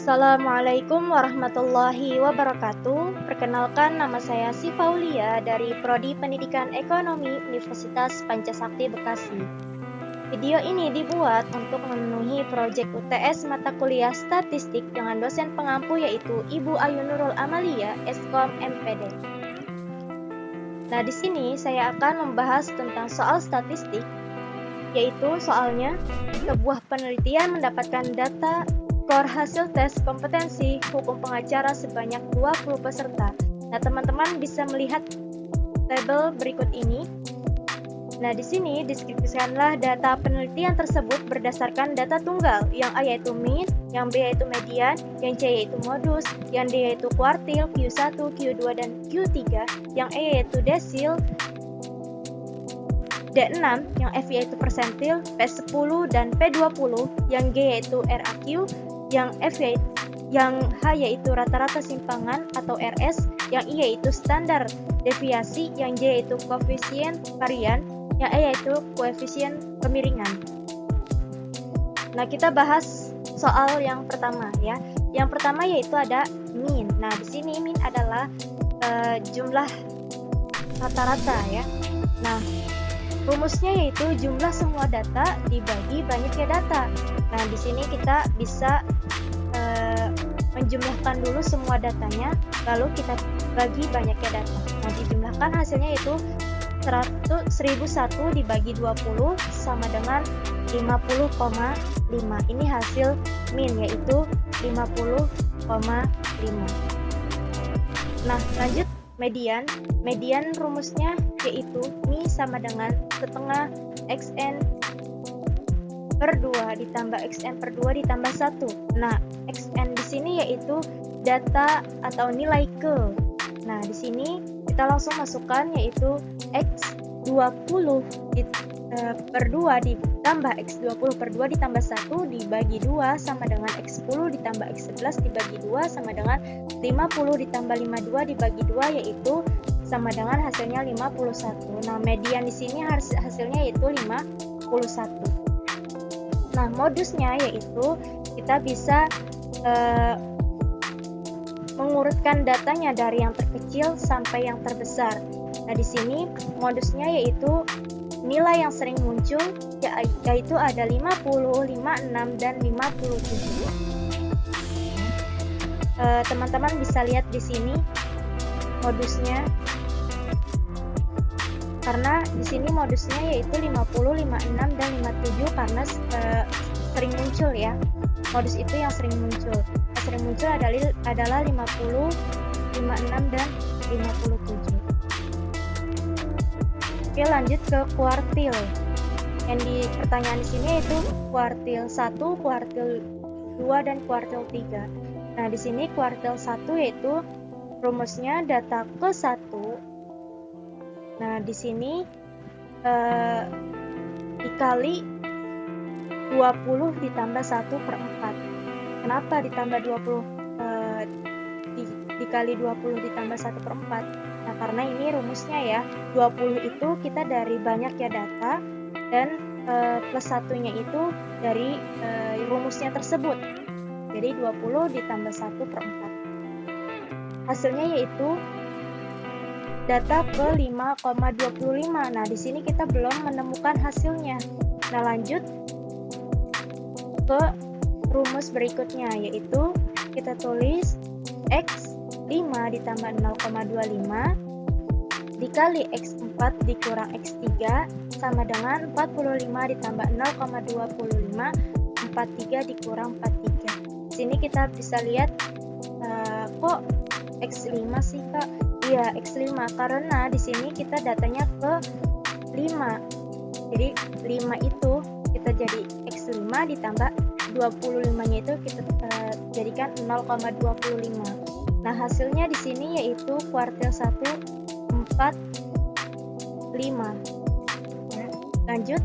Assalamualaikum warahmatullahi wabarakatuh. Perkenalkan, nama saya Siva Aulia dari Prodi Pendidikan Ekonomi Universitas Pancasakti Bekasi. Video ini dibuat untuk memenuhi proyek UTS mata kuliah statistik dengan dosen pengampu yaitu Ibu Ayu Nurul Amalia, Eskom MPD. Nah, di sini saya akan membahas tentang soal statistik, yaitu soalnya sebuah penelitian mendapatkan data skor hasil tes kompetensi hukum pengacara sebanyak 20 peserta. Nah, teman-teman bisa melihat tabel berikut ini. Nah, di sini deskripsikanlah data penelitian tersebut berdasarkan data tunggal, yang A yaitu mean, yang B yaitu median, yang C yaitu modus, yang D yaitu kuartil, Q1, Q2, dan Q3, yang E yaitu desil, D6, yang F yaitu persentil, P10 dan P20, yang G yaitu RAQ, yang H yaitu rata-rata simpangan atau RS, yang I yaitu standar deviasi, yang J yaitu koefisien varian, yang E yaitu koefisien kemiringan. Nah, kita bahas soal yang pertama ya. Yang pertama yaitu ada mean. Nah, di sini mean adalah jumlah rata-rata ya. Nah, rumusnya yaitu jumlah semua data dibagi banyaknya data. Nah, di sini kita bisa menjumlahkan dulu semua datanya, lalu kita bagi banyaknya data. Nah, dijumlahkan hasilnya yaitu 1001 dibagi 20 sama dengan 50,5. Ini hasil mean yaitu 50,5. Nah, lanjut median. Median rumusnya yaitu Mi sama dengan setengah XN per 2 ditambah XN per 2 ditambah 1. Nah, XN di sini yaitu data atau nilai ke. Nah, di sini kita langsung masukkan yaitu X20 per 2 ditambah X20 per 2 ditambah 1 dibagi 2 sama dengan X10 ditambah X11 dibagi 2 sama dengan 50 ditambah 52 dibagi 2 yaitu sama dengan hasilnya 51. Nah, median di sini hasilnya yaitu 51. Nah, modusnya yaitu kita bisa mengurutkan datanya dari yang terkecil sampai yang terbesar. Nah, di sini modusnya yaitu nilai yang sering muncul yaitu ada 50, 56, dan 57. Teman-teman bisa lihat di sini modusnya. Karena di sini modusnya yaitu 50, 56, dan 57 karena sering muncul ya. Modus itu yang sering muncul. Yang sering muncul adalah 50, 56, dan 57. Oke, lanjut ke kuartil. Yang di pertanyaan di sini yaitu kuartil 1, kuartil 2, dan kuartil 3. Nah, di sini kuartil 1 yaitu rumusnya data ke 1. Nah, di sini dikali 20 ditambah 1 per 4. Kenapa ditambah 20 dikali 20 ditambah 1 per 4? Nah, karena ini rumusnya ya, 20 itu kita dari banyaknya data dan plus satunya itu dari rumusnya tersebut. Jadi 20 ditambah 1 per 4. Hasilnya yaitu data ke 5,25. Nah, di sini kita belum menemukan hasilnya. Nah, lanjut ke rumus berikutnya yaitu kita tulis X5 ditambah 0,25 dikali X4 dikurang X3 sama dengan 45 ditambah 0,25 43 dikurang 43. Di sini kita bisa lihat kok X5 sih, Kak? Iya, X5 karena di sini kita datanya ke 5. Jadi 5 itu kita jadi X5 ditambah 25-nya itu kita jadikan 0,25. Nah, hasilnya di sini yaitu kuartil 1 4 5. Ya, lanjut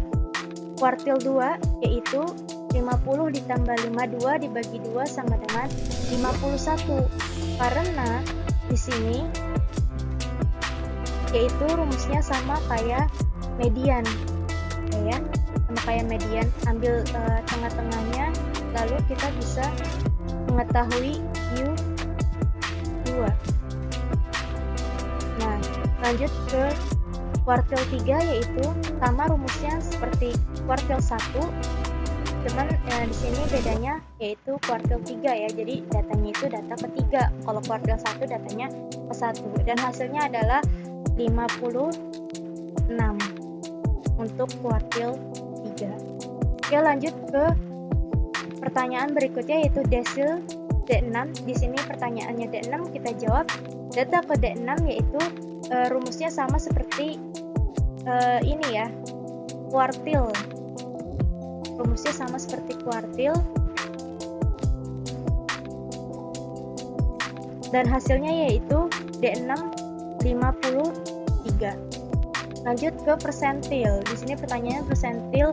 kuartil 2 yaitu 50 ditambah 52 dibagi 2 sama dengan 51. Karena di sini yaitu rumusnya sama kayak median ya, sama kayak median. Ambil tengah-tengahnya lalu kita bisa mengetahui Q2. Nah, lanjut ke kuartil 3, yaitu sama rumusnya seperti kuartil 1, cuman di sini bedanya yaitu kuartil 3 ya. Jadi datanya itu data ketiga. Kalau kuartil 1 datanya ke 1 dan hasilnya adalah 56 untuk kuartil 3. Oke, lanjut ke pertanyaan berikutnya yaitu desil D6. Di sini pertanyaannya D6, kita jawab. Data ke D6 yaitu rumusnya sama seperti ini ya, kuartil. Rumusnya sama seperti kuartil. Dan hasilnya yaitu D6 53. Lanjut ke persentil. Di sini pertanyaannya persentil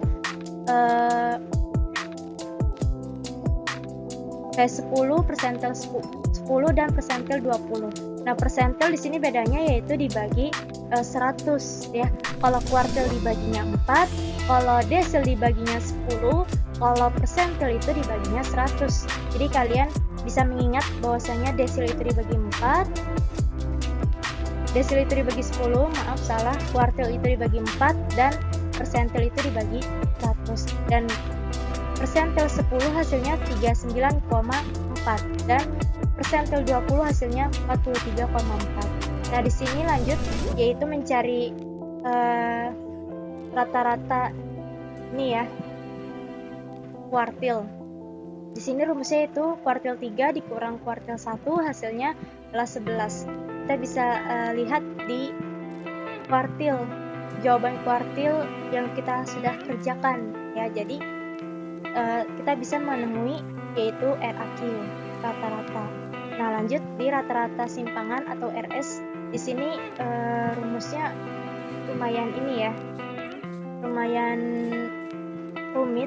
P10, persentil 10 dan persentil 20. Nah, persentil di sini bedanya yaitu dibagi 100 ya. Kalau kuartil dibaginya 4, kalau desil dibaginya 10, kalau persentil itu dibaginya 100. Jadi kalian bisa mengingat bahwasanya desil itu dibagi 4, desil itu dibagi 10, maaf salah, kuartil itu dibagi 4 dan persentil itu dibagi 100. Dan persentil 10 hasilnya 39,4 dan persentil 20 hasilnya 43,4. Nah, di sini lanjut yaitu mencari rata-rata ini ya, kuartil. Di sini rumusnya itu kuartil 3 dikurang kuartil 1 hasilnya adalah 11. Kita bisa lihat di kuartil, jawaban kuartil yang kita sudah kerjakan ya. Jadi kita bisa menemui yaitu RAQ, rata-rata. Nah, lanjut di rata-rata simpangan atau RS. Di sini rumusnya lumayan ini ya, lumayan rumit.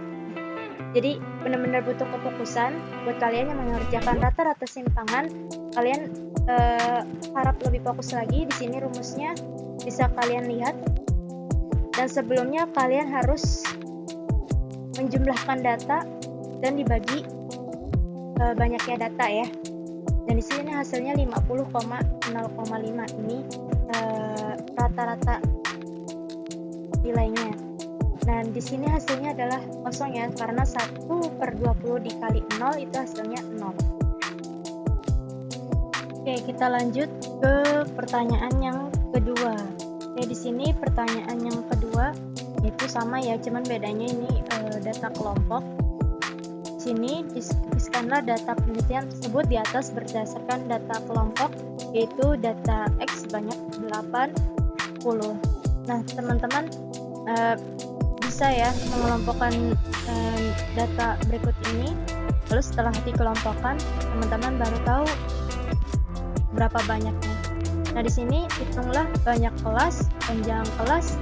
Jadi benar-benar butuh kefokusan buat kalian yang mengerjakan rata-rata simpangan. Kalian harap lebih fokus lagi. Di sini rumusnya bisa kalian lihat. Dan sebelumnya kalian harus menjumlahkan data dan dibagi banyaknya data ya. Dan di sini hasilnya 50,0,5. Ini rata-rata nilainya. Nah, di sini hasilnya adalah kosong ya, karena 1/20 dikali 0 itu hasilnya 0. Oke, kita lanjut ke pertanyaan yang kedua. Oke, di sini pertanyaan yang kedua itu sama ya, cuman bedanya ini data kelompok. Di sini diskusikanlah data penelitian tersebut di atas berdasarkan data kelompok, yaitu data X sebanyak 80. Nah, teman-teman bisa ya mengelompokkan data berikut ini. Lalu setelah dikelompokkan, teman-teman baru tahu berapa banyaknya. Nah, di sini hitunglah banyak kelas, panjang kelas,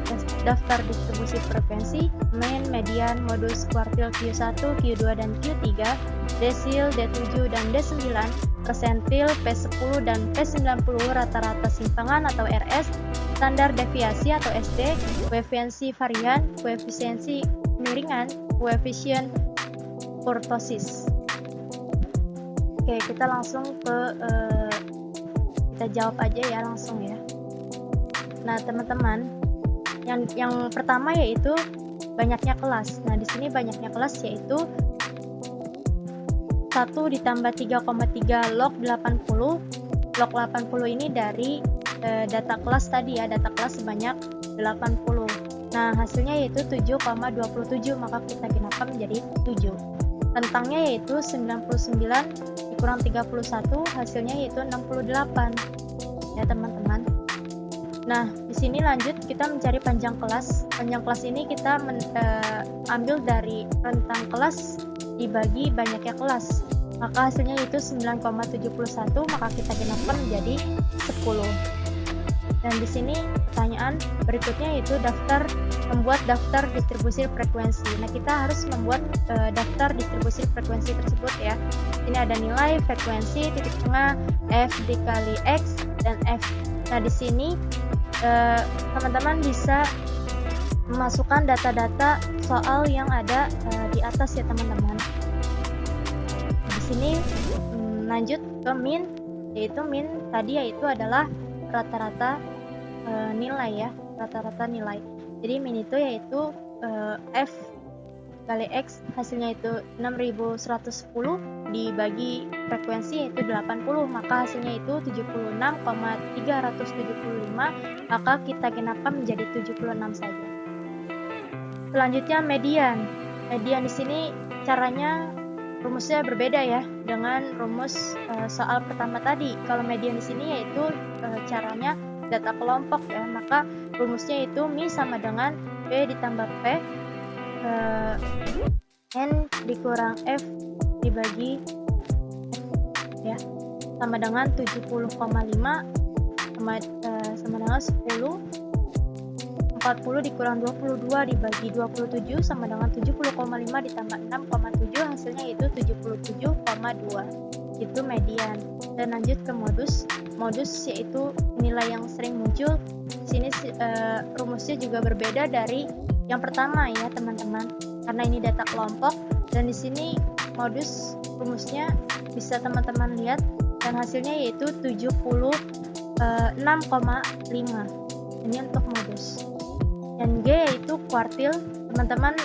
daftar distribusi frekuensi, mean, median, modus, kuartil Q1, Q2, dan Q3, desil, D7, dan D9, persentil, P10 dan P90, rata-rata simpangan atau RS, standar deviasi atau SD, koefisiensi varian, koefisiensi kemiringan, koefisien kurtosis. Oke, kita langsung ke kita jawab aja ya, langsung ya. Nah, teman-teman, yang pertama yaitu banyaknya kelas. Nah, di sini banyaknya kelas yaitu 1 ditambah 3,3 log 80. Log 80 ini dari data kelas tadi ya, data kelas sebanyak 80. Nah, hasilnya yaitu 7,27, maka kita genapkan menjadi 7. Rentangnya yaitu 99 dikurang 31, hasilnya yaitu 68. Ya, teman-teman. Nah, di sini lanjut kita mencari panjang kelas. Panjang kelas ini kita ambil dari rentang kelas dibagi banyaknya kelas. Maka hasilnya itu 9,71, maka kita genapkan menjadi 10. Dan di sini pertanyaan berikutnya yaitu membuat daftar distribusi frekuensi. Nah, kita harus membuat daftar distribusi frekuensi tersebut ya. Ini ada nilai frekuensi titik tengah F dikali X dan F. Nah, di sini teman-teman bisa memasukkan data-data soal yang ada di atas ya, teman-teman. Bisa sini lanjut ke min, yaitu min tadi adalah rata-rata nilai ya, rata-rata nilai. Jadi min itu yaitu F kali X, hasilnya itu 6110 dibagi frekuensi yaitu 80, maka hasilnya itu 76,375, maka kita genapkan menjadi 76 saja. Selanjutnya median. Median di sini caranya rumusnya berbeda ya dengan rumus soal pertama tadi. Kalau median di sini yaitu caranya data kelompok ya, maka rumusnya itu mi sama dengan B ditambah P N dikurang F dibagi ya, sama dengan 70,5 sama dengan 10. 40 dikurang 22 dibagi 27 sama dengan 70,5 ditambah 6,7, hasilnya itu 77,2. Itu median. Dan lanjut ke modus. Modus yaitu nilai yang sering muncul. Di sini rumusnya juga berbeda dari yang pertama ya teman-teman, karena ini data kelompok. Dan di sini modus rumusnya bisa teman-teman lihat, dan hasilnya yaitu 76,5. Ini untuk modus. Dan G yaitu kuartil. Teman-teman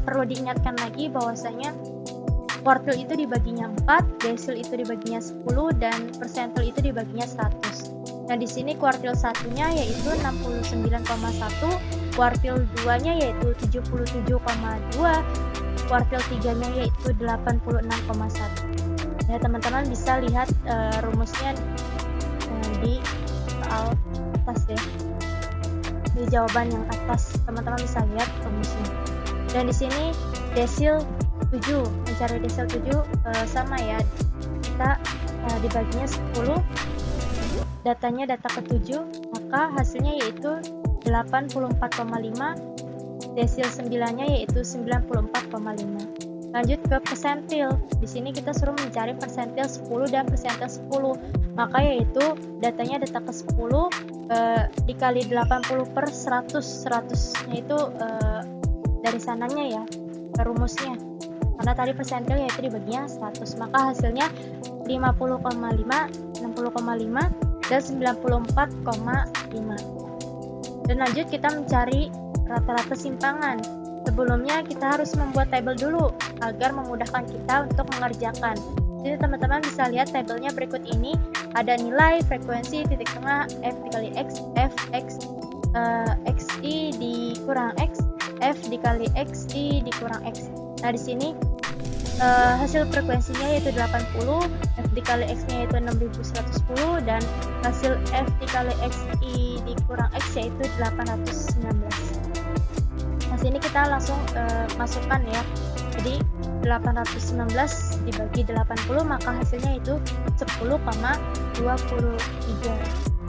perlu diingatkan lagi bahwasanya kuartil itu dibaginya 4, desil itu dibaginya 10, dan persentil itu dibaginya 100. Dan di sini kuartil satunya yaitu 69,1, kuartil 2-nya yaitu 77,2, kuartil 3-nya yaitu 86,1. Ya, teman-teman bisa lihat rumusnya di soal atas ya. Di jawaban yang atas teman-teman bisa lihat rumusnya. Dan di sini desil 7, mencari desil 7 sama ya, kita dibaginya 10, datanya data ke-7, maka hasilnya yaitu 84,5, desil 9-nya yaitu 94,5. Lanjut ke persentil. Di sini kita suruh mencari persentil 10 dan persentil 10. Maka yaitu datanya data ke 10 dikali 80 per 100. 100-nya itu dari sananya ya, rumusnya. Karena tadi persentil yaitu dibaginya 100, maka hasilnya 50,5, 60,5 dan 94,5. Dan lanjut kita mencari rata-rata simpangan. Sebelumnya kita harus membuat tabel dulu agar memudahkan kita untuk mengerjakan. Jadi teman-teman bisa lihat tabelnya berikut ini. Ada nilai, frekuensi, titik tengah, F dikali X, F, X, XI dikurang X, F dikali XI dikurang X. Nah di sini hasil frekuensinya yaitu 80, F dikali X-nya yaitu 6110, dan hasil F dikali XI dikurang X yaitu 819. Nah sini kita langsung masukkan ya. Jadi 819 dibagi 80, maka hasilnya itu 10,23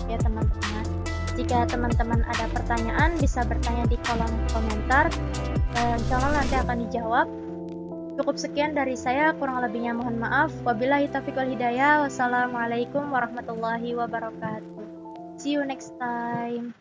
ya teman-teman. Jika teman-teman ada pertanyaan bisa bertanya di kolom komentar, insya Allah nanti akan dijawab. Cukup sekian dari saya, kurang lebihnya mohon maaf. Wabillahi taufiq wal hidayah. Wassalamualaikum warahmatullahi wabarakatuh. See you next time.